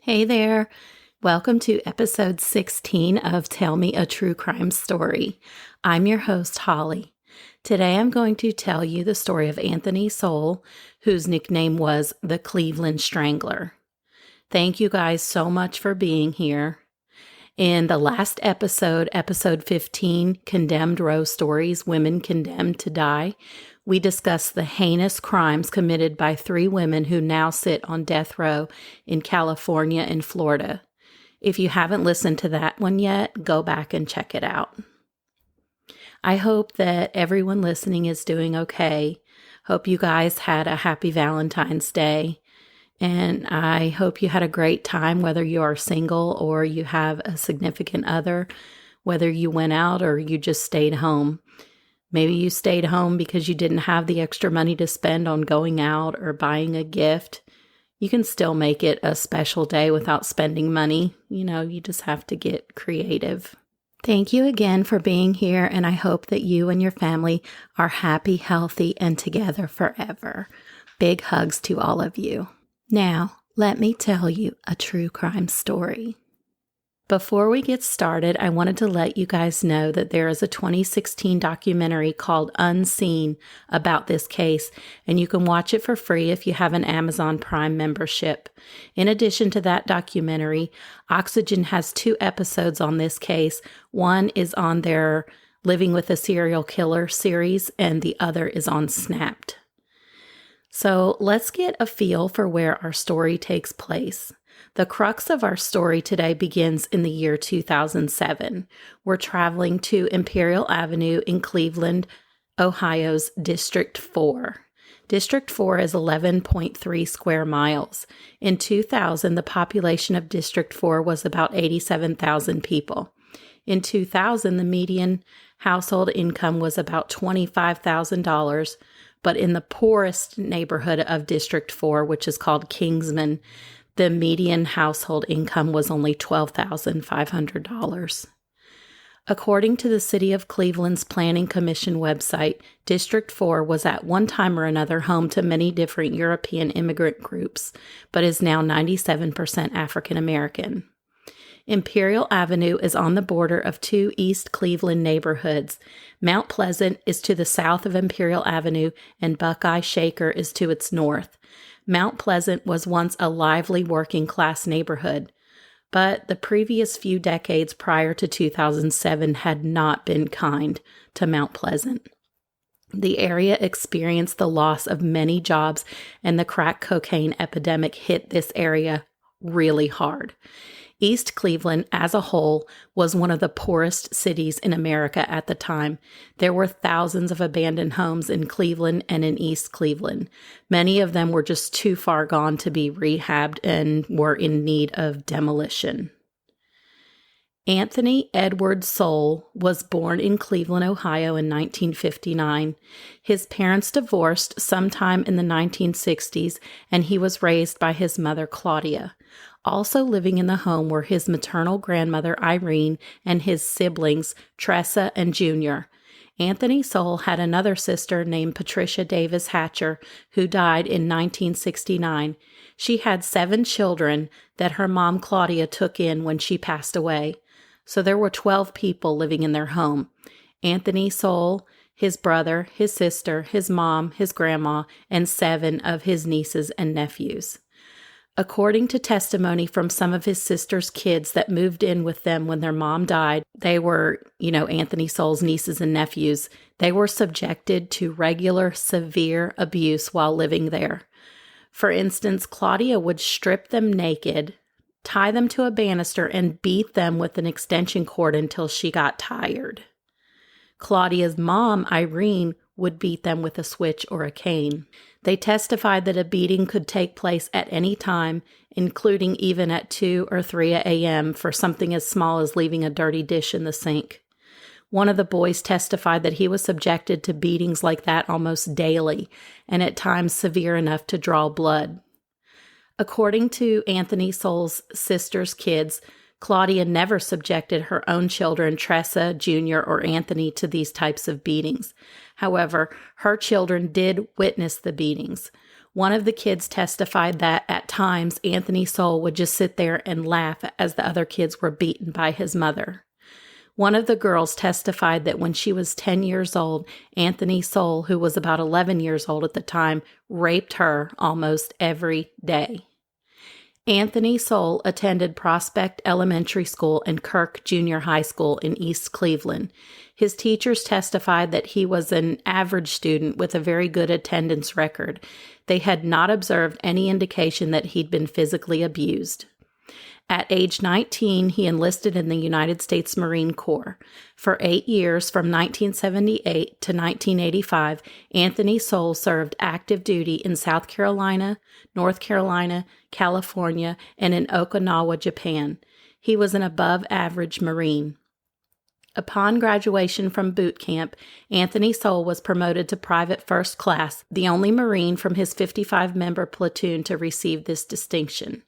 Hey there. Welcome to episode 16 of Tell Me a True Crime Story. I'm your host, Holly. Today I'm going to tell you the story of Anthony Soule, whose nickname was the Cleveland Strangler. Thank you guys so much for being here. In the last episode, episode 15, Condemned Row Stories, Women Condemned to Die, we discussed the heinous crimes committed by three women who now sit on death row in California and Florida. If you haven't listened to that one yet, go back and check it out. I hope that everyone listening is doing okay. Hope you guys had a happy Valentine's Day. And I hope you had a great time, whether you are single or you have a significant other, whether you went out or you just stayed home. Maybe you stayed home because you didn't have the extra money to spend on going out or buying a gift. You can still make it a special day without spending money. You just have to get creative. Thank you again for being here, and I hope that you and your family are happy, healthy, and together forever. Big hugs to all of you. Now, let me tell you a true crime story. Before we get started, I wanted to let you guys know that there is a 2016 documentary called Unseen about this case, and you can watch it for free if you have an Amazon Prime membership. In addition to that documentary, Oxygen has 2 episodes on this case. One is on their Living with a Serial Killer series, and the other is on Snapped. So let's get a feel for where our story takes place. The crux of our story today begins in the year 2007. We're traveling to Imperial Avenue in Cleveland, Ohio's District 4. District 4 is 11.3 square miles. In 2000, the population of District 4 was about 87,000 people. In 2000, the median household income was about $25,000, but in the poorest neighborhood of District 4, which is called Kingsman, the median household income was only $12,500. According to the City of Cleveland's Planning Commission website, District 4 was at one time or another home to many different European immigrant groups, but is now 97% African American. Imperial Avenue is on the border of 2 East Cleveland neighborhoods. Mount Pleasant is to the south of Imperial Avenue, and Buckeye Shaker is to its north. Mount Pleasant was once a lively working-class neighborhood, but the previous few decades prior to 2007 had not been kind to Mount Pleasant. The area experienced the loss of many jobs, and the crack cocaine epidemic hit this area really hard. East Cleveland, as a whole, was one of the poorest cities in America at the time. There were thousands of abandoned homes in Cleveland and in East Cleveland. Many of them were just too far gone to be rehabbed and were in need of demolition. Anthony Edward Soule was born in Cleveland, Ohio in 1959. His parents divorced sometime in the 1960s, and he was raised by his mother, Claudia. Also living in the home were his maternal grandmother, Irene, and his siblings, Tressa and Junior. Anthony Soule had another sister named Patricia Davis Hatcher, who died in 1969. She had 7 children that her mom, Claudia, took in when she passed away. So there were 12 people living in their home. Anthony Soule, his brother, his sister, his mom, his grandma, and 7 of his nieces and nephews. According to testimony from some of his sister's kids that moved in with them when their mom died, they were, Anthony Soule's nieces and nephews, they were subjected to regular, severe abuse while living there. For instance, Claudia would strip them naked, tie them to a banister, and beat them with an extension cord until she got tired. Claudia's mom, Irene, would beat them with a switch or a cane. They testified that a beating could take place at any time, including even at 2 or 3 a.m. for something as small as leaving a dirty dish in the sink. One of the boys testified that he was subjected to beatings like that almost daily, and at times severe enough to draw blood. According to Anthony Soule's sister's kids, Claudia never subjected her own children, Tressa, Junior, or Anthony, to these types of beatings. However, her children did witness the beatings. One of the kids testified that at times Anthony Soule would just sit there and laugh as the other kids were beaten by his mother. One of the girls testified that when she was 10 years old, Anthony Soule, who was about 11 years old at the time, raped her almost every day. Anthony Soule attended Prospect Elementary School and Kirk Junior High School in East Cleveland. His teachers testified that he was an average student with a very good attendance record. They had not observed any indication that he'd been physically abused. At age 19, he enlisted in the United States Marine Corps. For 8 years, from 1978 to 1985, Anthony Soule served active duty in South Carolina, North Carolina, California, and in Okinawa, Japan. He was an above-average Marine. Upon graduation from boot camp, Anthony Soule was promoted to Private First Class, the only Marine from his 55-member platoon to receive this distinction.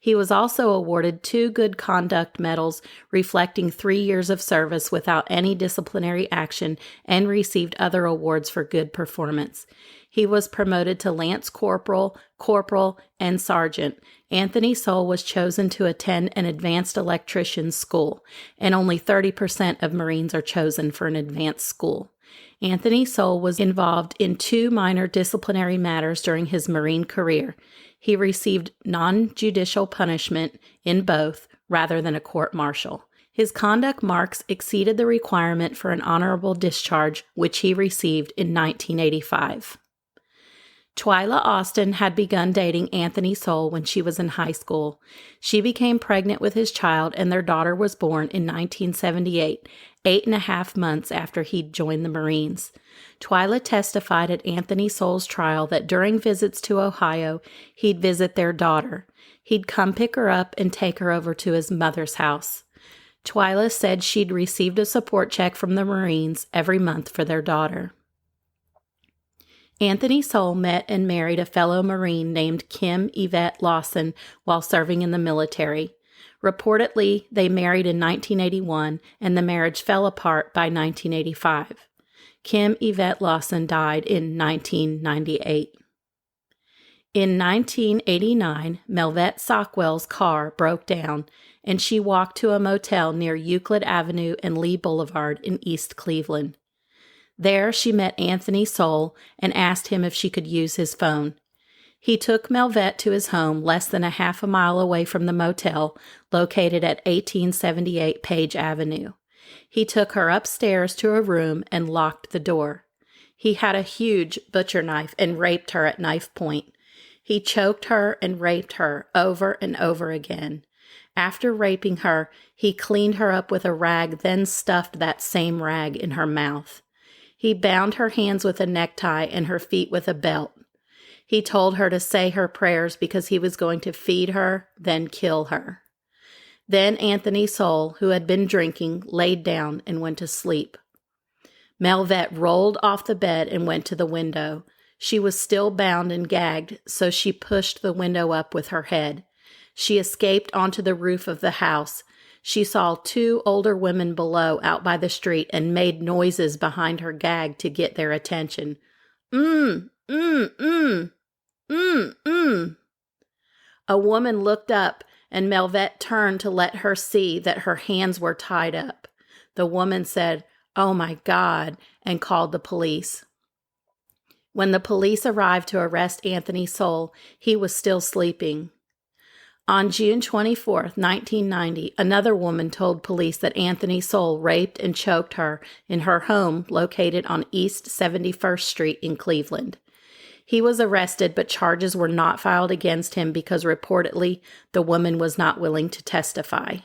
He was also awarded 2 Good Conduct Medals reflecting 3 years of service without any disciplinary action and received other awards for good performance. He was promoted to Lance Corporal, Corporal, and Sergeant. Anthony Soule was chosen to attend an advanced electrician's school, and only 30% of Marines are chosen for an advanced school. Anthony Soule was involved in 2 minor disciplinary matters during his Marine career. He received non-judicial punishment in both rather than a court-martial. His conduct marks exceeded the requirement for an honorable discharge, which he received in 1985. Twyla Austin had begun dating Anthony Soule when she was in high school. She became pregnant with his child, and their daughter was born in 1978, 8.5 months after he'd joined the Marines. Twyla testified at Anthony Soule's trial that during visits to Ohio, he'd visit their daughter. He'd come pick her up and take her over to his mother's house. Twyla said she'd received a support check from the Marines every month for their daughter. Anthony Soule met and married a fellow Marine named Kim Yvette Lawson while serving in the military. Reportedly, they married in 1981, and the marriage fell apart by 1985. Kim Yvette Lawson died in 1998. In 1989, Melvette Sockwell's car broke down, and she walked to a motel near Euclid Avenue and Lee Boulevard in East Cleveland. There, she met Anthony Soule and asked him if she could use his phone. He took Melvette to his home less than a half a mile away from the motel, located at 1878 Page Avenue. He took her upstairs to a room and locked the door. He had a huge butcher knife and raped her at knife point. He choked her and raped her over and over again. After raping her, he cleaned her up with a rag, then stuffed that same rag in her mouth. He bound her hands with a necktie and her feet with a belt. He told her to say her prayers because he was going to feed her, then kill her. Then Anthony Soule, who had been drinking, laid down and went to sleep. Melvette rolled off the bed and went to the window. She was still bound and gagged, so she pushed the window up with her head. She escaped onto the roof of the house. She saw 2 older women below out by the street and made noises behind her gag to get their attention. A woman looked up, and Melvette turned to let her see that her hands were tied up. The woman said, "Oh my God," and called the police. When the police arrived to arrest Anthony Soule, he was still sleeping. On June 24, 1990, another woman told police that Anthony Soule raped and choked her in her home located on East 71st Street in Cleveland. He was arrested, but charges were not filed against him because reportedly the woman was not willing to testify.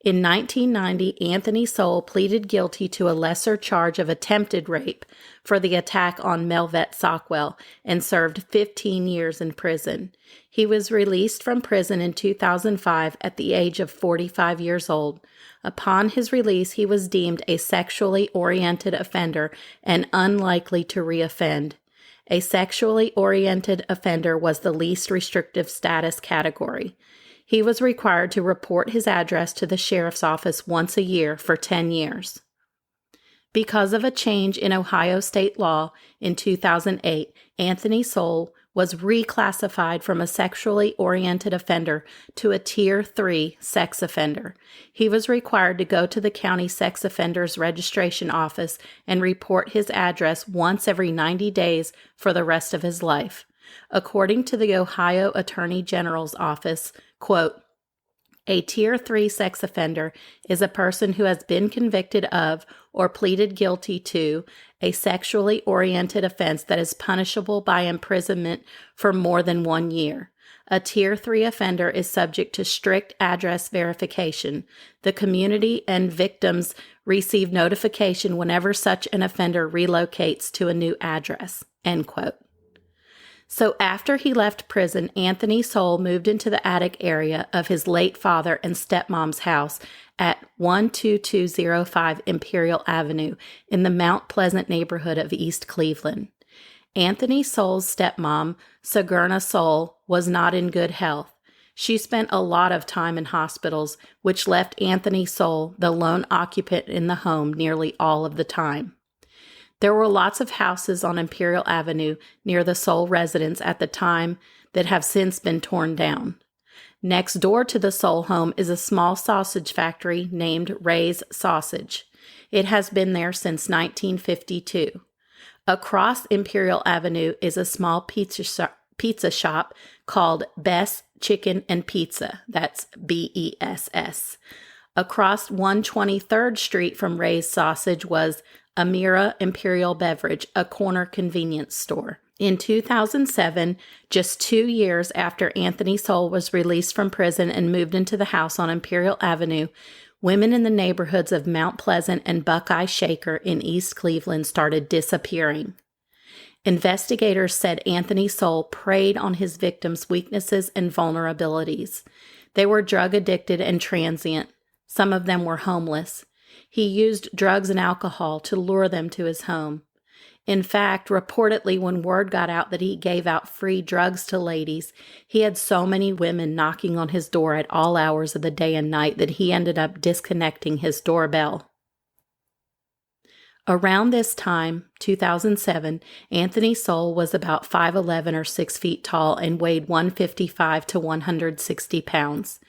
In 1990, Anthony Soule pleaded guilty to a lesser charge of attempted rape for the attack on Melvette Sockwell and served 15 years in prison. He was released from prison in 2005 at the age of 45 years old. Upon his release, he was deemed a sexually oriented offender and unlikely to reoffend. A sexually oriented offender was the least restrictive status category. He was required to report his address to the sheriff's office once a year for 10 years. Because of a change in Ohio state law in 2008, Anthony Soule was reclassified from a sexually oriented offender to a Tier 3 sex offender. He was required to go to the county sex offenders registration office and report his address once every 90 days for the rest of his life. According to the Ohio Attorney General's office, quote, a Tier 3 sex offender is a person who has been convicted of or pleaded guilty to a sexually oriented offense that is punishable by imprisonment for more than 1 year. A Tier 3 offender is subject to strict address verification. The community and victims receive notification whenever such an offender relocates to a new address. End quote. So after he left prison, Anthony Soule moved into the attic area of his late father and stepmom's house at 12205 Imperial Avenue in the Mount Pleasant neighborhood of East Cleveland. Anthony Soule's stepmom, Sojourner Soule, was not in good health. She spent a lot of time in hospitals, which left Anthony Soule the lone occupant in the home nearly all of the time. There were lots of houses on Imperial Avenue near the Soule residence at the time that have since been torn down. Next door to the Soule home is a small sausage factory named Ray's Sausage. It has been there since 1952. Across Imperial Avenue is a small pizza shop called Bess Chicken and Pizza. That's BESS. Across 123rd Street from Ray's Sausage was Amira Imperial Beverage, a corner convenience store. In 2007, just 2 years after Anthony Soule was released from prison and moved into the house on Imperial Avenue, women in the neighborhoods of Mount Pleasant and Buckeye Shaker in East Cleveland started disappearing. Investigators said Anthony Soule preyed on his victims' weaknesses and vulnerabilities. They were drug addicted and transient. Some of them were homeless. He used drugs and alcohol to lure them to his home. In fact, reportedly, when word got out that he gave out free drugs to ladies, he had so many women knocking on his door at all hours of the day and night that he ended up disconnecting his doorbell. Around this time, 2007, Anthony Soule was about 5'11" or 6 feet tall and weighed 155 to 160 pounds.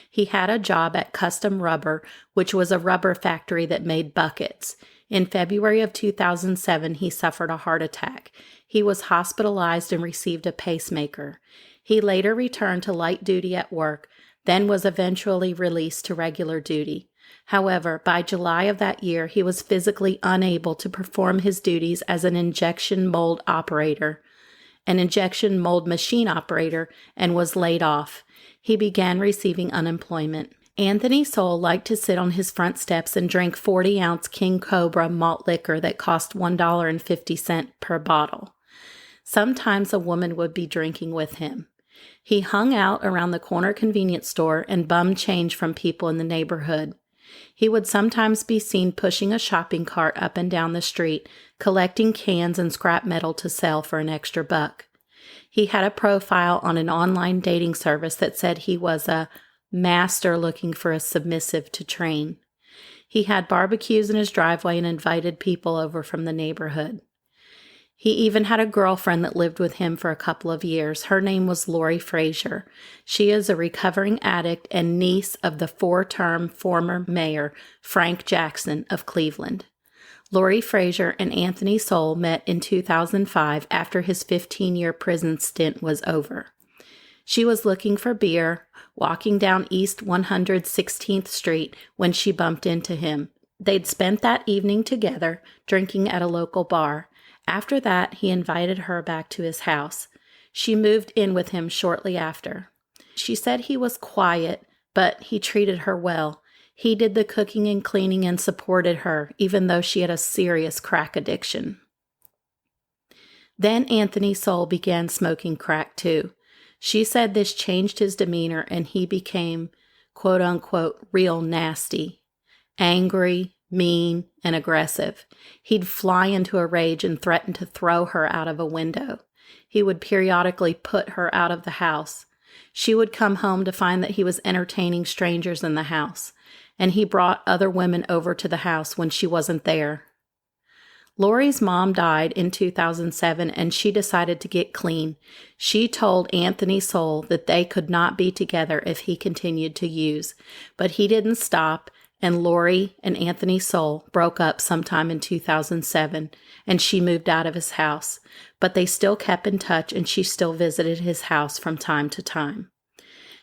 He had a job at Custom Rubber, which was a rubber factory that made buckets. In February of 2007, he suffered a heart attack. He was hospitalized and received a pacemaker. He later returned to light duty at work, then was eventually released to regular duty. However, by July of that year, he was physically unable to perform his duties as an injection mold machine operator, and was laid off. He began receiving unemployment. Anthony Soule liked to sit on his front steps and drink 40-ounce King Cobra malt liquor that cost $1.50 per bottle. Sometimes a woman would be drinking with him. He hung out around the corner convenience store and bummed change from people in the neighborhood. He would sometimes be seen pushing a shopping cart up and down the street, collecting cans and scrap metal to sell for an extra buck. He had a profile on an online dating service that said he was a master looking for a submissive to train. He had barbecues in his driveway and invited people over from the neighborhood. He even had a girlfriend that lived with him for a couple of years. Her name was Lori Frazier. She is a recovering addict and niece of the 4-term former mayor, Frank Jackson of Cleveland. Lori Frazier and Anthony Soule met in 2005 after his 15-year prison stint was over. She was looking for beer, walking down East 116th Street when she bumped into him. They'd spent that evening together, drinking at a local bar. After that, he invited her back to his house. She moved in with him shortly after. She said he was quiet, but he treated her well. He did the cooking and cleaning and supported her, even though she had a serious crack addiction. Then Anthony Soule began smoking crack too. She said this changed his demeanor and he became, quote-unquote, real nasty, angry, mean, and aggressive. He'd fly into a rage and threaten to throw her out of a window. He would periodically put her out of the house. She would come home to find that he was entertaining strangers in the house, and he brought other women over to the house when she wasn't there. Lori's mom died in 2007 and she decided to get clean. She told Anthony Soule that they could not be together if he continued to use, but he didn't stop, and Lori and Anthony Soule broke up sometime in 2007 and she moved out of his house, but they still kept in touch and she still visited his house from time to time.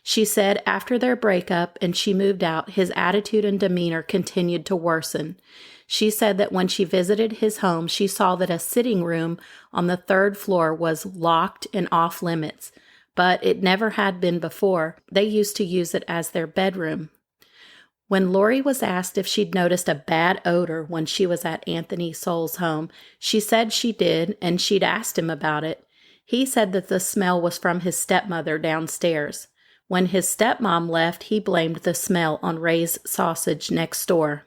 She said after their breakup and she moved out, his attitude and demeanor continued to worsen. She said that when she visited his home, she saw that a sitting room on the 3rd floor was locked and off limits, but it never had been before. They used to use it as their bedroom. When Lori was asked if she'd noticed a bad odor when she was at Anthony Soule's home, she said she did, and she'd asked him about it. He said that the smell was from his stepmother downstairs. When his stepmom left, he blamed the smell on Ray's sausage next door.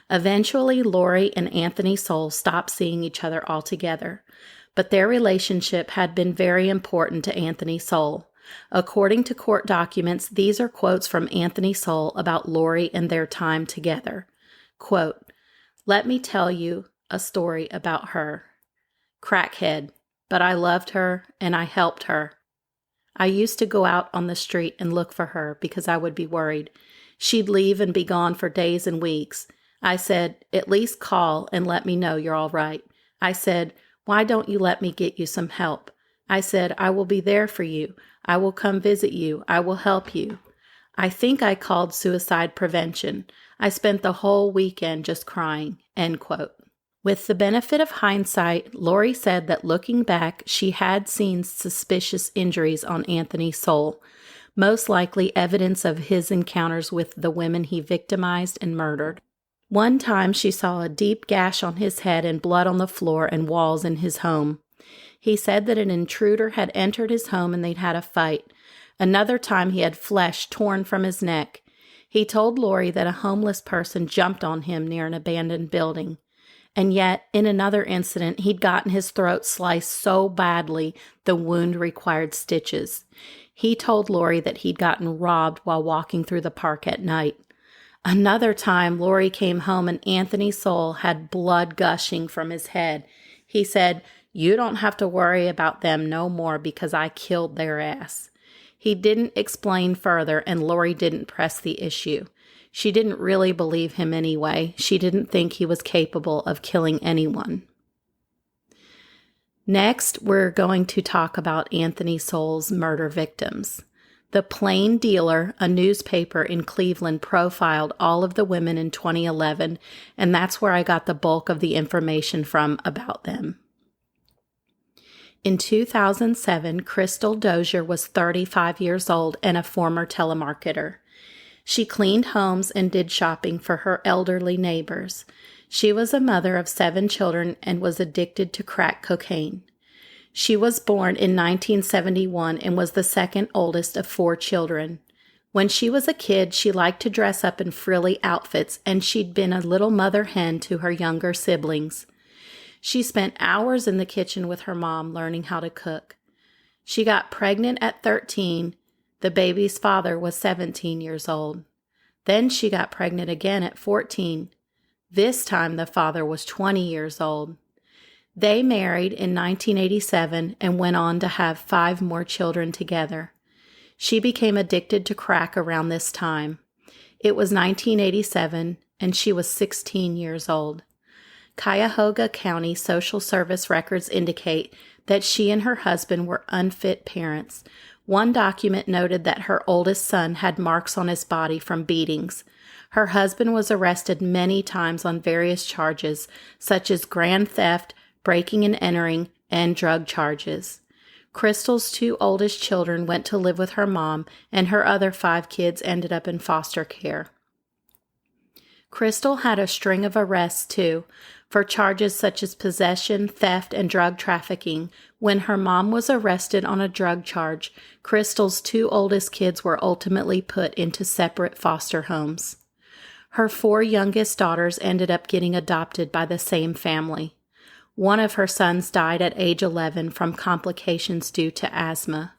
Eventually, Lori and Anthony Soule stopped seeing each other altogether, but their relationship had been very important to Anthony Soule. According to court documents, these are quotes from Anthony Soule about Lori and their time together. Quote, "Let me tell you a story about her. Crackhead, but I loved her and I helped her. I used to go out on the street and look for her because I would be worried. She'd leave and be gone for days and weeks. I said, at least call and let me know you're all right. I said, why don't you let me get you some help? I said, I will be there for you. I will come visit you. I will help you. I think I called suicide prevention. I spent the whole weekend just crying." End quote. With the benefit of hindsight, Lori said that looking back, she had seen suspicious injuries on Anthony Soule, most likely evidence of his encounters with the women he victimized and murdered. One time she saw a deep gash on his head and blood on the floor and walls in his home. He said that an intruder had entered his home and they'd had a fight. Another time he had flesh torn from his neck. He told Lori that a homeless person jumped on him near an abandoned building. And yet, in another incident, he'd gotten his throat sliced so badly the wound required stitches. He told Lori that he'd gotten robbed while walking through the park at night. Another time, Lori came home and Anthony Soule had blood gushing from his head. He said, "You don't have to worry about them no more because I killed their ass." He didn't explain further and Lori didn't press the issue. She didn't really believe him anyway. She didn't think he was capable of killing anyone. Next, we're going to talk about Anthony Soule's murder victims. The Plain Dealer, a newspaper in Cleveland, profiled all of the women in 2011, and that's where I got the bulk of the information from about them. In 2007, Crystal Dozier was 35 years old and a former telemarketer. She cleaned homes and did shopping for her elderly neighbors. She was a mother of 7 children and was addicted to crack cocaine. She was born in 1971 and was the second oldest of 4 children. When she was a kid, she liked to dress up in frilly outfits, and she'd been a little mother hen to her younger siblings. She spent hours in the kitchen with her mom learning how to cook. She got pregnant at 13. The baby's father was 17 years old. Then she got pregnant again at 14. This time the father was 20 years old. They married in 1987 and went on to have 5 more children together. She became addicted to crack around this time. It was 1987 and she was 16 years old. Cuyahoga County Social Service records indicate that she and her husband were unfit parents. One document noted that her oldest son had marks on his body from beatings. Her husband was arrested many times on various charges, such as grand theft, breaking and entering, and drug charges. Crystal's 2 oldest children went to live with her mom, and her other 5 kids ended up in foster care. Crystal had a string of arrests, too, for charges such as possession, theft, and drug trafficking. When her mom was arrested on a drug charge, Crystal's 2 oldest kids were ultimately put into separate foster homes. Her 4 youngest daughters ended up getting adopted by the same family. One of her sons died at age 11 from complications due to asthma.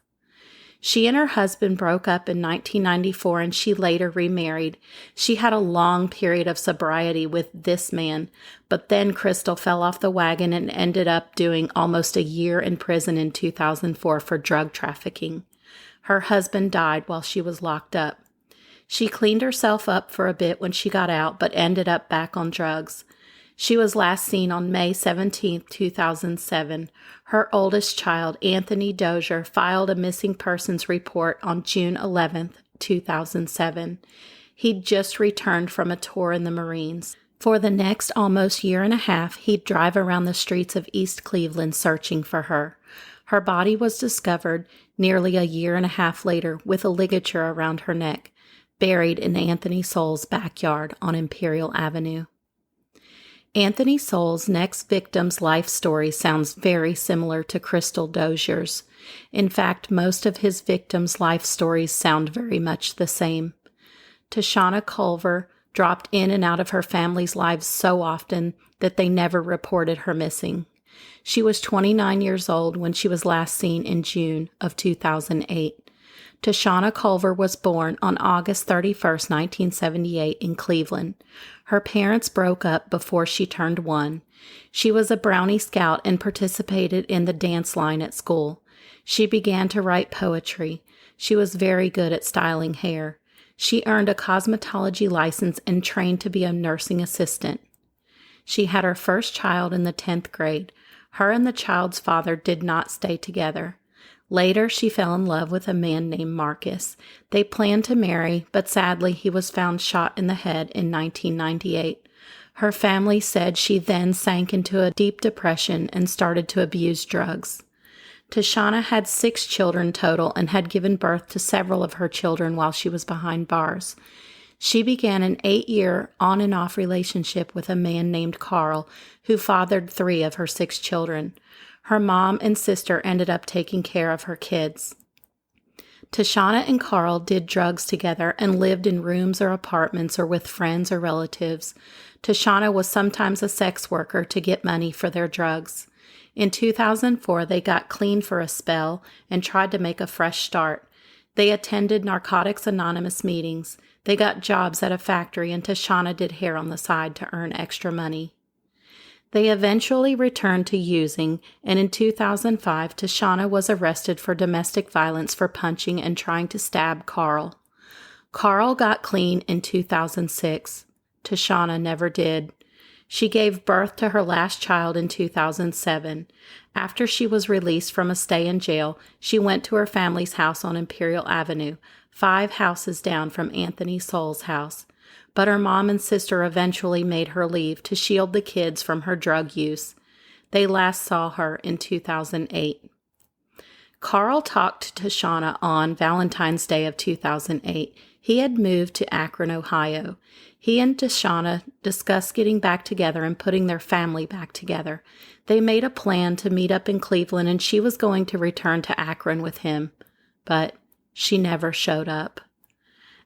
She and her husband broke up in 1994 and she later remarried. She had a long period of sobriety with this man, but then Crystal fell off the wagon and ended up doing almost a year in prison in 2004 for drug trafficking. Her husband died while she was locked up. She cleaned herself up for a bit when she got out, but ended up back on drugs. She was last seen on May 17, 2007. Her oldest child, Anthony Dozier, filed a missing persons report on June 11, 2007. He'd just returned from a tour in the Marines. For the next almost year and a half, he'd drive around the streets of East Cleveland searching for her. Her body was discovered nearly a year and a half later with a ligature around her neck, buried in Anthony Soul's backyard on Imperial Avenue. Anthony Soul's next victim's life story sounds very similar to Crystal Dozier's. In fact, most of his victims' life stories sound very much the same. Tashana Culver dropped in and out of her family's lives so often that they never reported her missing. She was 29 years old when she was last seen in June of 2008. Tashana Culver was born on August 31, 1978 in Cleveland. Her parents broke up before she turned 1. She was a Brownie Scout and participated in the dance line at school. She began to write poetry. She was very good at styling hair. She earned a cosmetology license and trained to be a nursing assistant. She had her first child in the 10th grade. Her and the child's father did not stay together. Later, she fell in love with a man named Marcus. They planned to marry, but sadly, he was found shot in the head in 1998. Her family said she then sank into a deep depression and started to abuse drugs. Tashana had 6 children total and had given birth to several of her children while she was behind bars. She began an 8-year on-and-off relationship with a man named Carl, who fathered 3 of her 6 children. Her mom and sister ended up taking care of her kids. Tashana and Carl did drugs together and lived in rooms or apartments or with friends or relatives. Tashana was sometimes a sex worker to get money for their drugs. In 2004, they got clean for a spell and tried to make a fresh start. They attended Narcotics Anonymous meetings. They got jobs at a factory, and Tashana did hair on the side to earn extra money. They eventually returned to using, and in 2005, Tashana was arrested for domestic violence for punching and trying to stab Carl. Carl got clean in 2006. Tashana never did. She gave birth to her last child in 2007. After she was released from a stay in jail, she went to her family's house on Imperial Avenue, 5 houses down from Anthony Soul's house. But her mom and sister eventually made her leave to shield the kids from her drug use. They last saw her in 2008. Carl talked to Tashana on Valentine's Day of 2008. He had moved to Akron, Ohio. He and Tashana discussed getting back together and putting their family back together. They made a plan to meet up in Cleveland, and she was going to return to Akron with him. But she never showed up.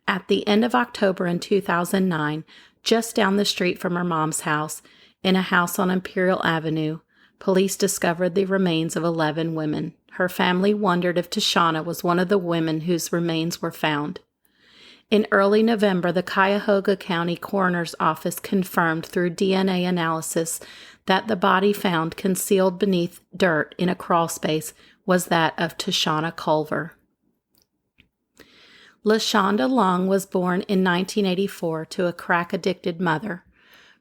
At the end of October in 2009, just down the street from her mom's house, in a house on Imperial Avenue, police discovered the remains of 11 women. Her family wondered if Tashana was one of the women whose remains were found. In early November, the Cuyahoga County Coroner's Office confirmed through DNA analysis that the body found concealed beneath dirt in a crawl space was that of Tashana Culver. LaShonda Long was born in 1984 to a crack-addicted mother.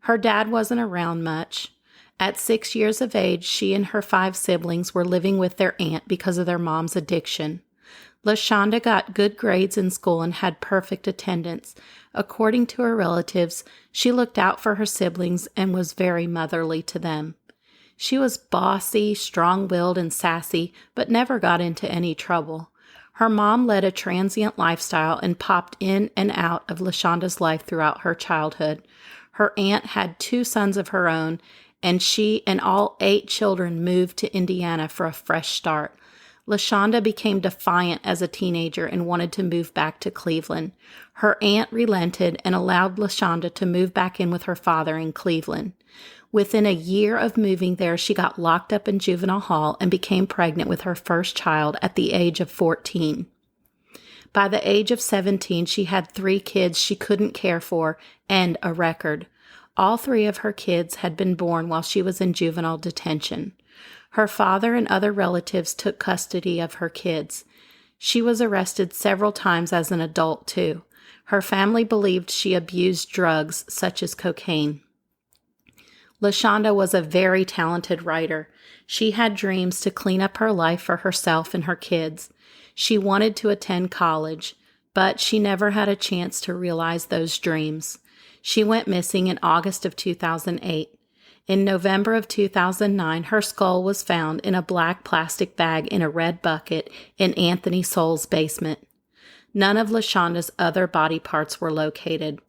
Her dad wasn't around much. At 6 years of age, she and her 5 siblings were living with their aunt because of their mom's addiction. LaShonda got good grades in school and had perfect attendance. According to her relatives, she looked out for her siblings and was very motherly to them. She was bossy, strong-willed, and sassy, but never got into any trouble. Her mom led a transient lifestyle and popped in and out of LaShonda's life throughout her childhood. Her aunt had 2 sons of her own, and she and all 8 children moved to Indiana for a fresh start. LaShonda became defiant as a teenager and wanted to move back to Cleveland. Her aunt relented and allowed LaShonda to move back in with her father in Cleveland. Within a year of moving there, she got locked up in juvenile hall and became pregnant with her first child at the age of 14. By the age of 17, she had 3 kids she couldn't care for and a record. All 3 of her kids had been born while she was in juvenile detention. Her father and other relatives took custody of her kids. She was arrested several times as an adult, too. Her family believed she abused drugs such as cocaine. LaShonda was a very talented writer. She had dreams to clean up her life for herself and her kids. She wanted to attend college, but she never had a chance to realize those dreams. She went missing in August of 2008. In November of 2009, her skull was found in a black plastic bag in a red bucket in Anthony Soul's basement. None of LaShonda's other body parts were located.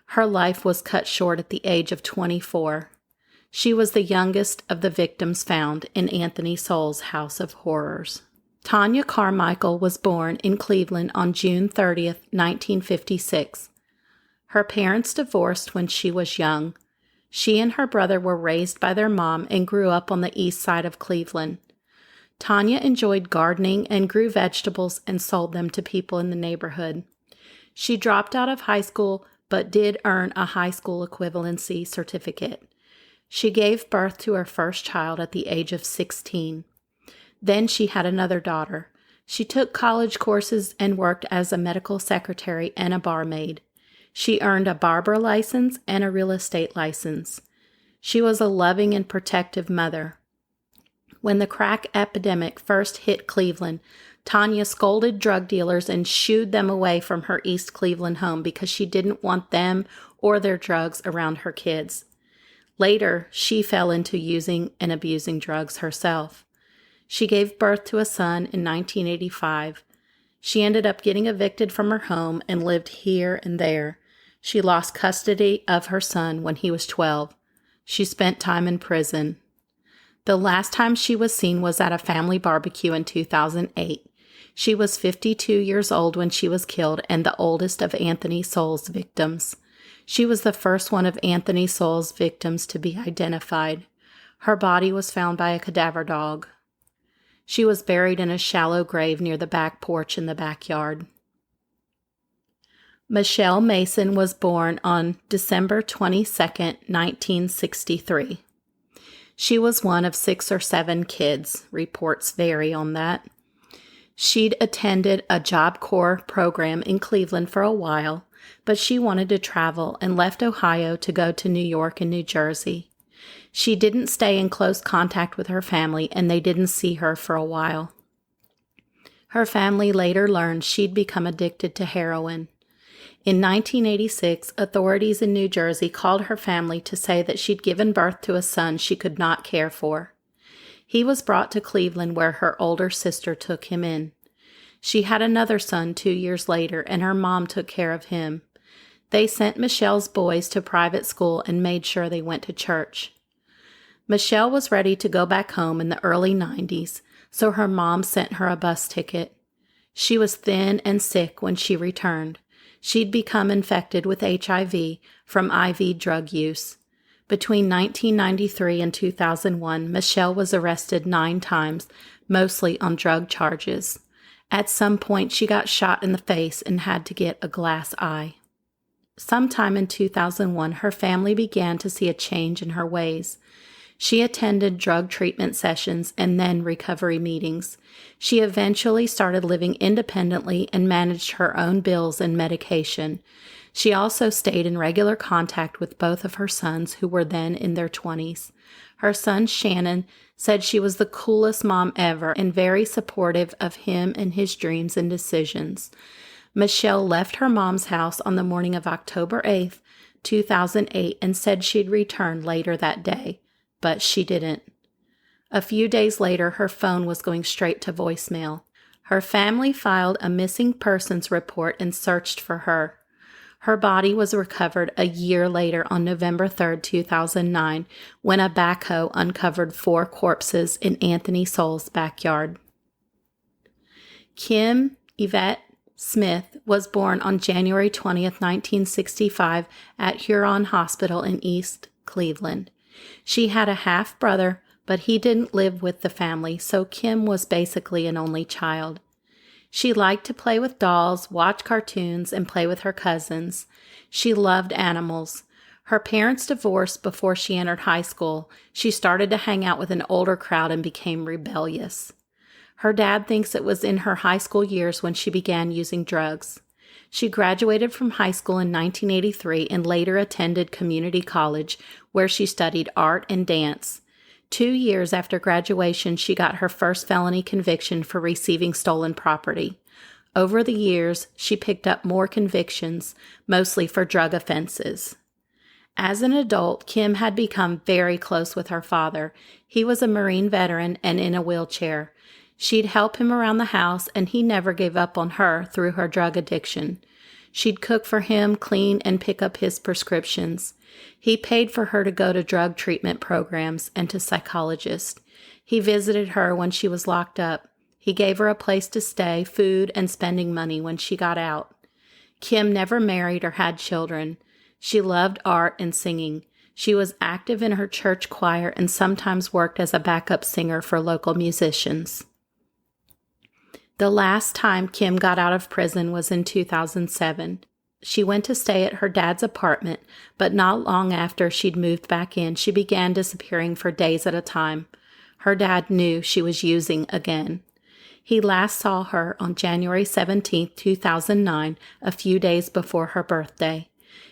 Her life was cut short at the age of 24. She was the youngest of the victims found in Anthony Soul's House of Horrors. Tanya Carmichael was born in Cleveland on June 30th, 1956. Her parents divorced when she was young. She and her brother were raised by their mom and grew up on the east side of Cleveland. Tanya enjoyed gardening and grew vegetables and sold them to people in the neighborhood. She dropped out of high school but did earn a high school equivalency certificate. She gave birth to her first child at the age of 16. Then she had another daughter. She took college courses and worked as a medical secretary and a barmaid. She earned a barber license and a real estate license. She was a loving and protective mother. When the crack epidemic first hit Cleveland, Tanya scolded drug dealers and shooed them away from her East Cleveland home because she didn't want them or their drugs around her kids. Later, she fell into using and abusing drugs herself. She gave birth to a son in 1985. She ended up getting evicted from her home and lived here and there. She lost custody of her son when he was 12. She spent time in prison. The last time she was seen was at a family barbecue in 2008. She was 52 years old when she was killed and the oldest of Anthony Soul's victims. She was the first one of Anthony Soul's victims to be identified. Her body was found by a cadaver dog. She was buried in a shallow grave near the back porch in the backyard. Michelle Mason was born on December 22, 1963. She was one of 6 or 7 kids. Reports vary on that. She'd attended a Job Corps program in Cleveland for a while, but she wanted to travel and left Ohio to go to New York and New Jersey. She didn't stay in close contact with her family, and they didn't see her for a while. Her family later learned she'd become addicted to heroin. In 1986, authorities in New Jersey called her family to say that she'd given birth to a son she could not care for. He was brought to Cleveland where her older sister took him in. She had another son 2 years later, and her mom took care of him. They sent Michelle's boys to private school and made sure they went to church. Michelle was ready to go back home in the early 90s, so her mom sent her a bus ticket. She was thin and sick when she returned. She'd become infected with HIV from IV drug use. Between 1993 and 2001, Michelle was arrested 9 times, mostly on drug charges. At some point, she got shot in the face and had to get a glass eye. Sometime in 2001, her family began to see a change in her ways. She attended drug treatment sessions and then recovery meetings. She eventually started living independently and managed her own bills and medication. She also stayed in regular contact with both of her sons, who were then in their 20s. Her son, Shannon, said she was the coolest mom ever and very supportive of him and his dreams and decisions. Michelle left her mom's house on the morning of October 8th, 2008, and said she'd return later that day. But she didn't. A few days later, her phone was going straight to voicemail. Her family filed a missing persons report and searched for her. Her body was recovered a year later on November 3, 2009, when a backhoe uncovered 4 corpses in Anthony Soul's backyard. Kim Yvette Smith was born on January 20, 1965, at Huron Hospital in East Cleveland. She had a half-brother, but he didn't live with the family, so Kim was basically an only child. She liked to play with dolls, watch cartoons, and play with her cousins. She loved animals. Her parents divorced before she entered high school. She started to hang out with an older crowd and became rebellious. Her dad thinks it was in her high school years when she began using drugs. She graduated from high school in 1983 and later attended community college, where she studied art and dance. 2 years after graduation, she got her first felony conviction for receiving stolen property. Over the years, she picked up more convictions, mostly for drug offenses. As an adult, Kim had become very close with her father. He was a Marine veteran and in a wheelchair. She'd help him around the house, and he never gave up on her through her drug addiction. She'd cook for him, clean, and pick up his prescriptions. He paid for her to go to drug treatment programs and to psychologists. He visited her when she was locked up. He gave her a place to stay, food, and spending money when she got out. Kim never married or had children. She loved art and singing. She was active in her church choir and sometimes worked as a backup singer for local musicians. The last time Kim got out of prison was in 2007. She went to stay at her dad's apartment, but not long after she'd moved back in, she began disappearing for days at a time. Her dad knew she was using again. He last saw her on January 17, 2009, a few days before her birthday.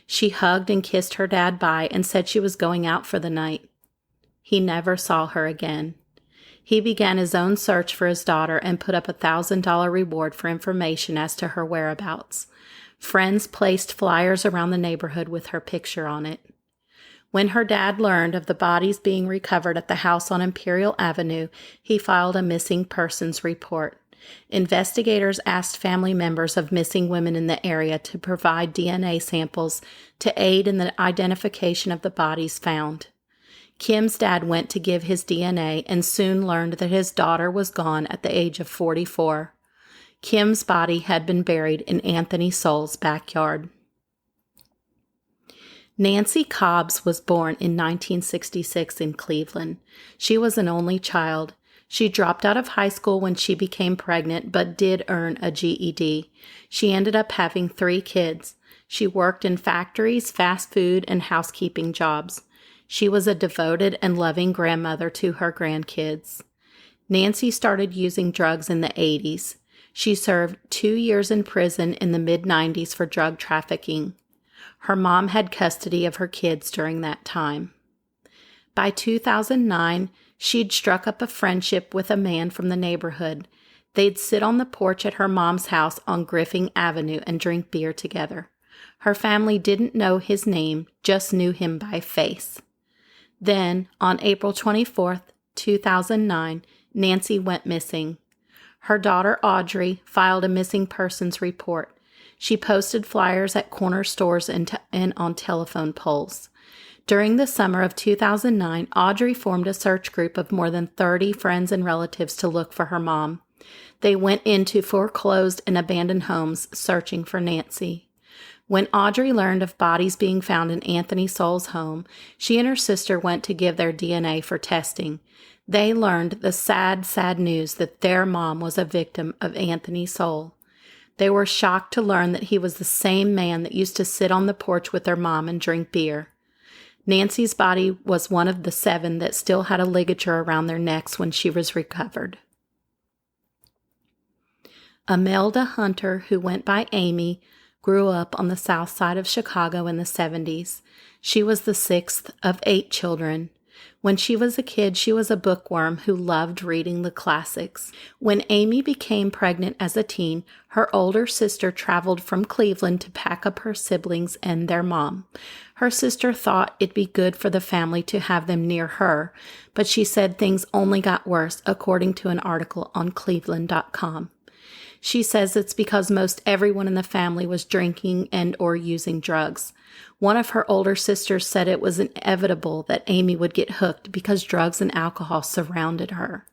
She hugged and kissed her dad bye and said she was going out for the night. He never saw her again. He began his own search for his daughter and put up a $1,000 reward for information as to her whereabouts. Friends placed flyers around the neighborhood with her picture on it. When her dad learned of the bodies being recovered at the house on Imperial Avenue, he filed a missing persons report. Investigators asked family members of missing women in the area to provide DNA samples to aid in the identification of the bodies found. Kim's dad went to give his DNA and soon learned that his daughter was gone at the age of 44. Kim's body had been buried in Anthony Soul's backyard. Nancy Cobbs was born in 1966 in Cleveland. She was an only child. She dropped out of high school when she became pregnant, but did earn a GED. She ended up having 3 kids. She worked in factories, fast food, and housekeeping jobs. She was a devoted and loving grandmother to her grandkids. Nancy started using drugs in the 80s. She served 2 years in prison in the mid-90s for drug trafficking. Her mom had custody of her kids during that time. By 2009, she'd struck up a friendship with a man from the neighborhood. They'd sit on the porch at her mom's house on Griffin Avenue and drink beer together. Her family didn't know his name, just knew him by face. Then, on April 24, 2009, Nancy went missing. Her daughter, Audrey, filed a missing persons report. She posted flyers at corner stores and on telephone poles. During the summer of 2009, Audrey formed a search group of more than 30 friends and relatives to look for her mom. They went into foreclosed and abandoned homes searching for Nancy. When Audrey learned of bodies being found in Anthony Soul's home, she and her sister went to give their DNA for testing. They learned the sad, sad news that their mom was a victim of Anthony Soul. They were shocked to learn that he was the same man that used to sit on the porch with their mom and drink beer. Nancy's body was one of the 7 that still had a ligature around their necks when she was recovered. Imelda Hunter, who went by Amy, grew up on the south side of Chicago in the 70s. She was the 6th of 8 children. When she was a kid, she was a bookworm who loved reading the classics. When Amy became pregnant as a teen, her older sister traveled from Cleveland to pack up her siblings and their mom. Her sister thought it'd be good for the family to have them near her, but she said things only got worse, according to an article on Cleveland.com. She says it's because most everyone in the family was drinking and or using drugs. One of her older sisters said it was inevitable that Amy would get hooked because drugs and alcohol surrounded her.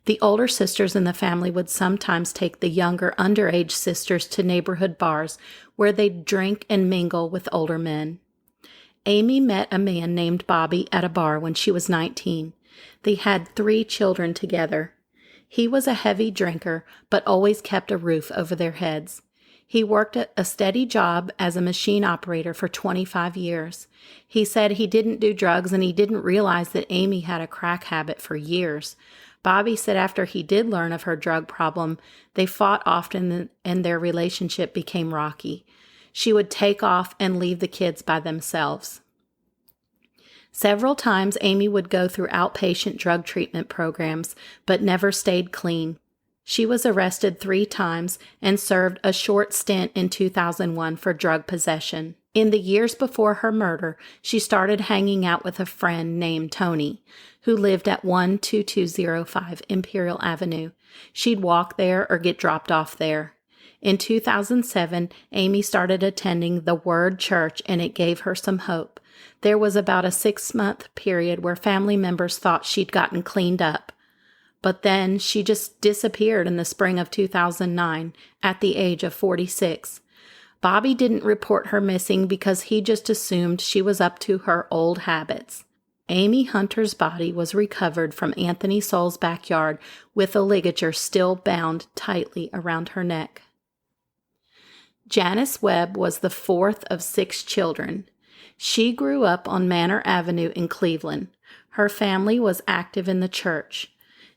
The older sisters in the family would sometimes take the younger underage sisters to neighborhood bars where they'd drink and mingle with older men. Amy met a man named Bobby at a bar when she was 19. They had 3 children together. He was a heavy drinker, but always kept a roof over their heads. He worked at a steady job as a machine operator for 25 years. He said he didn't do drugs and he didn't realize that Amy had a crack habit for years. Bobby said after he did learn of her drug problem, they fought often and their relationship became rocky. She would take off and leave the kids by themselves. Several times Amy would go through outpatient drug treatment programs, but never stayed clean. She was arrested 3 times and served a short stint in 2001 for drug possession. In the years before her murder, she started hanging out with a friend named Tony, who lived at 12205 Imperial Avenue. She'd walk there or get dropped off there. In 2007, Amy started attending the Word Church, and it gave her some hope. There was about a 6-month period where family members thought she'd gotten cleaned up. But then she just disappeared in the spring of 2009 at the age of 46. Bobby didn't report her missing because he just assumed she was up to her old habits. Amy Hunter's body was recovered from Anthony Soul's backyard with a ligature still bound tightly around her neck. Janice Webb was the 4th of 6 children. She grew up on Manor Avenue in Cleveland. Her family was active in the church.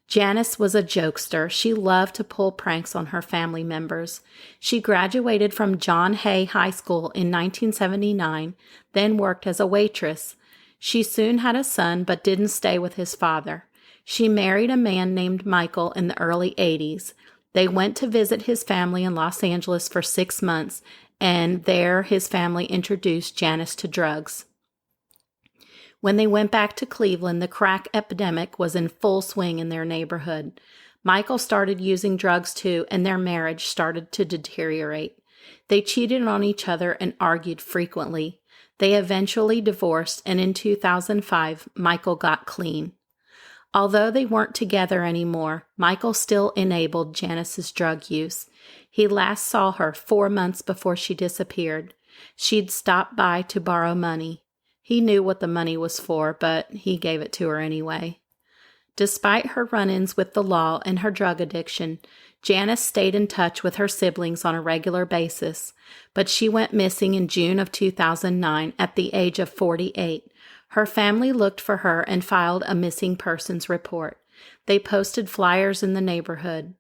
Janice was a jokester. She loved to pull pranks on her family members. She graduated from John Hay High School in 1979, then worked as a waitress. She soon had a son but didn't stay with his father. She married a man named Michael in the early 80s. They went to visit his family in Los Angeles for 6 months, and there his family introduced Janice to drugs. When they went back to Cleveland, the crack epidemic was in full swing in their neighborhood. Michael started using drugs too, and their marriage started to deteriorate. They cheated on each other and argued frequently. They eventually divorced, and in 2005, Michael got clean. Although they weren't together anymore, Michael still enabled Janice's drug use. He last saw her 4 months before she disappeared. She'd stopped by to borrow money. He knew what the money was for, but he gave it to her anyway. Despite her run-ins with the law and her drug addiction, Janice stayed in touch with her siblings on a regular basis, but she went missing in June of 2009 at the age of 48. Her family looked for her and filed a missing persons report. They posted flyers in the neighborhood.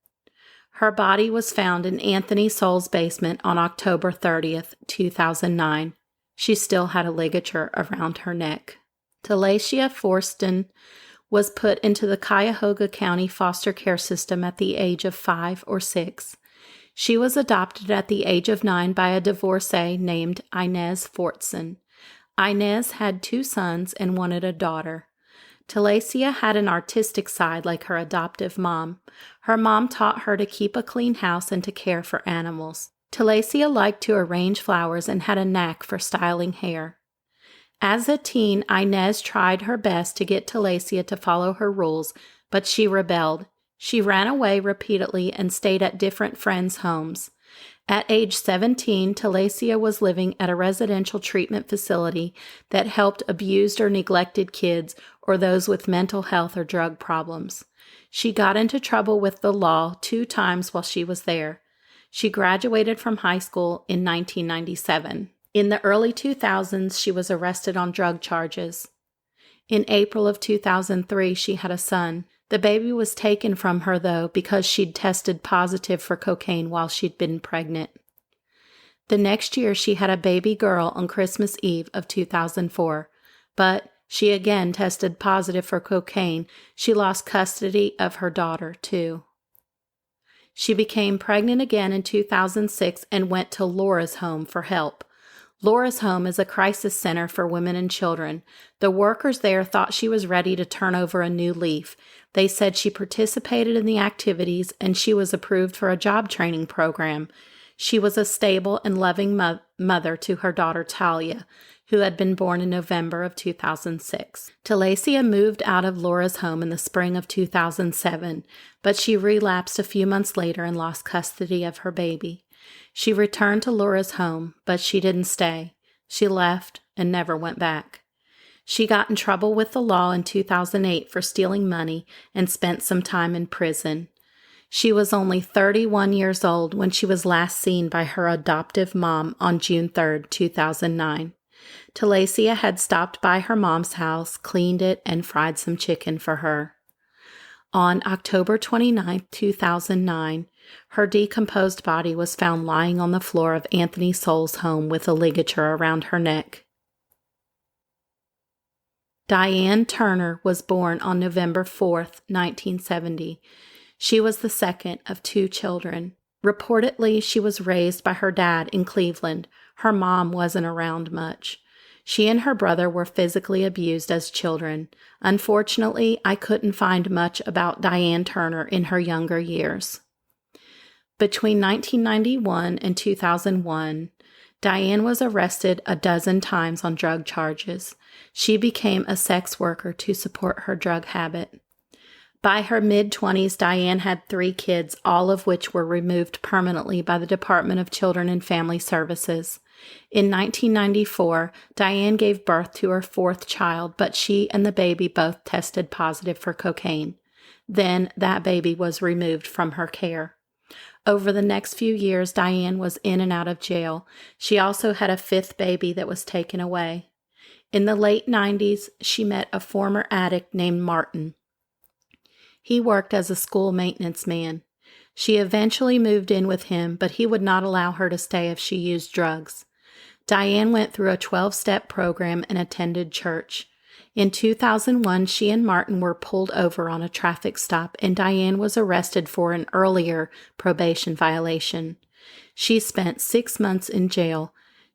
Her body was found in Anthony Soul's basement on October 30th, 2009. She still had a ligature around her neck. Talacia Forston was put into the Cuyahoga County foster care system at the age of 5 or 6. She was adopted at the age of 9 by a divorcee named Inez Fortson. Inez had 2 sons and wanted a daughter. Talacia had an artistic side like her adoptive mom. Her mom taught her to keep a clean house and to care for animals. Talacia liked to arrange flowers and had a knack for styling hair. As a teen, Inez tried her best to get Talacia to follow her rules, but she rebelled. She ran away repeatedly and stayed at different friends' homes. At age 17, Talacia was living at a residential treatment facility that helped abused or neglected kids or those with mental health or drug problems. She got into trouble with the law 2 times while she was there. She graduated from high school in 1997. In the early 2000s, she was arrested on drug charges. In April of 2003, she had a son. The baby was taken from her, though, because she'd tested positive for cocaine while she'd been pregnant. The next year, she had a baby girl on Christmas Eve of 2004, but she again tested positive for cocaine. She lost custody of her daughter, too. She became pregnant again in 2006 and went to Laura's home for help. Laura's home is a crisis center for women and children. The workers there thought she was ready to turn over a new leaf. They said she participated in the activities and she was approved for a job training program. She was a stable and loving mother to her daughter Talia, who had been born in November of 2006. Talacia moved out of Laura's home in the spring of 2007, but she relapsed a few months later and lost custody of her baby. She returned to Laura's home, but she didn't stay. She left and never went back. She got in trouble with the law in 2008 for stealing money and spent some time in prison. She was only 31 years old when she was last seen by her adoptive mom on June 3, 2009. Talacia had stopped by her mom's house, cleaned it, and fried some chicken for her. On October 29, 2009, her decomposed body was found lying on the floor of Anthony Soul's home with a ligature around her neck. Diane Turner was born on November 4, 1970. She was the second of 2 children. Reportedly, she was raised by her dad in Cleveland. Her mom wasn't around much. She and her brother were physically abused as children. Unfortunately, I couldn't find much about Diane Turner in her younger years. Between 1991 and 2001, Diane was arrested a dozen times on drug charges. She became a sex worker to support her drug habit. By her mid-20s, Diane had 3 kids, all of which were removed permanently by the Department of Children and Family Services. In 1994, Diane gave birth to her 4th child, but she and the baby both tested positive for cocaine. Then that baby was removed from her care. Over the next few years, Diane was in and out of jail. She also had a 5th baby that was taken away. In the late 90s, she met a former addict named Martin. He worked as a school maintenance man. She eventually moved in with him, but he would not allow her to stay if she used drugs. Diane went through a 12-step program and attended church. In 2001, she and Martin were pulled over on a traffic stop, and Diane was arrested for an earlier probation violation. She spent 6 months in jail.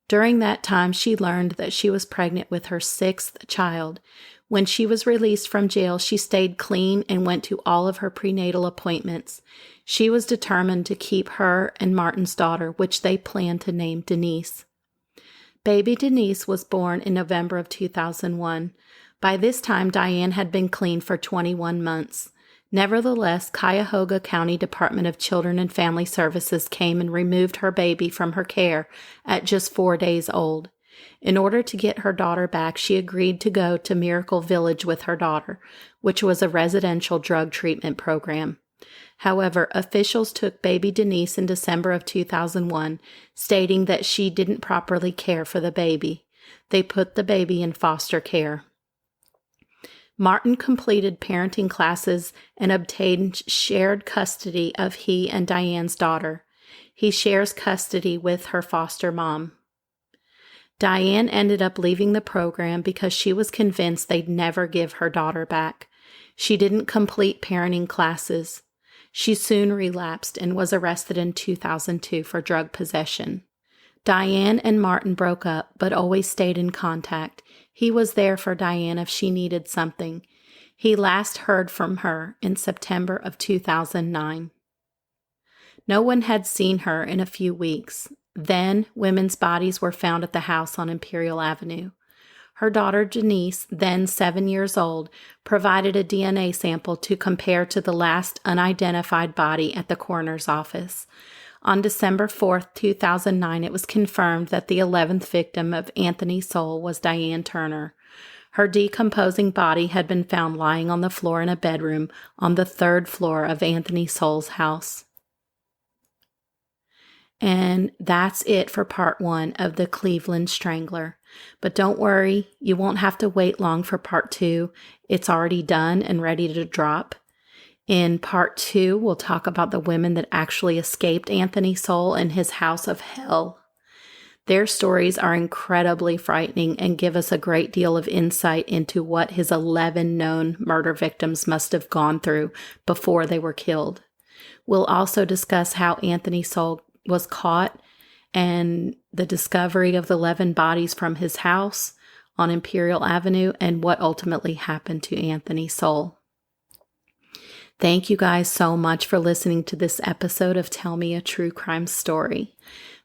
During that time, she learned that she was pregnant with her 6th child. When she was released from jail, she stayed clean and went to all of her prenatal appointments. She was determined to keep her and Martin's daughter, which they planned to name Denise. Baby Denise was born in November of 2001. By this time, Diane had been clean for 21 months. Nevertheless, Cuyahoga County Department of Children and Family Services came and removed her baby from her care at just 4 days old. In order to get her daughter back, she agreed to go to Miracle Village with her daughter, which was a residential drug treatment program. However, officials took baby Denise in December of 2001, stating that she didn't properly care for the baby. They put the baby in foster care. Martin completed parenting classes and obtained shared custody of he and Diane's daughter. He shares custody with her foster mom. Diane ended up leaving the program because she was convinced they'd never give her daughter back. She didn't complete parenting classes. She soon relapsed and was arrested in 2002 for drug possession. Diane and Martin broke up, but always stayed in contact. He was there for Diane if she needed something. He last heard from her in September of 2009. No one had seen her in a few weeks. Then, women's bodies were found at the house on Imperial Avenue. Her daughter Denise, then 7 years old, provided a DNA sample to compare to the last unidentified body at the coroner's office. On December 4, 2009, it was confirmed that the 11th victim of Anthony Soul was Diane Turner. Her decomposing body had been found lying on the floor in a bedroom on the 3rd floor of Anthony Soul's house. And that's it for part 1 of the Cleveland Strangler. But don't worry, you won't have to wait long for part 2. It's already done and ready to drop. In part 2, we'll talk about the women that actually escaped Anthony Soul and his house of hell. Their stories are incredibly frightening and give us a great deal of insight into what his 11 known murder victims must have gone through before they were killed. We'll also discuss how Anthony Soul was caught and the discovery of the 11 bodies from his house on Imperial Avenue and what ultimately happened to Anthony Soul. Thank you guys so much for listening to this episode of Tell Me a True Crime Story.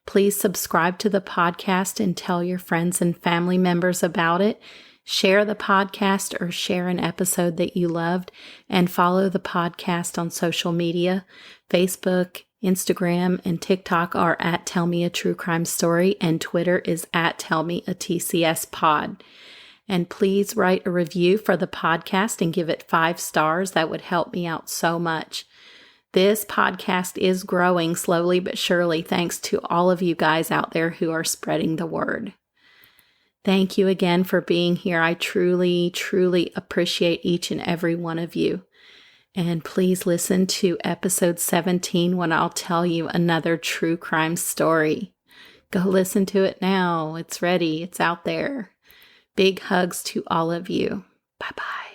Please subscribe to the podcast and tell your friends and family members about it. Share the podcast or share an episode that you loved, and follow the podcast on social media. Facebook, Instagram, and TikTok are at Tell Me a True Crime Story, and Twitter is at Tell Me a TCS Pod. And please write a review for the podcast and give it 5 stars. That would help me out so much. This podcast is growing slowly but surely thanks to all of you guys out there who are spreading the word. Thank you again for being here. I truly, truly appreciate each and every one of you. And please listen to episode 17 when I'll tell you another true crime story. Go listen to it now. It's ready. It's out there. Big hugs to all of you. Bye-bye.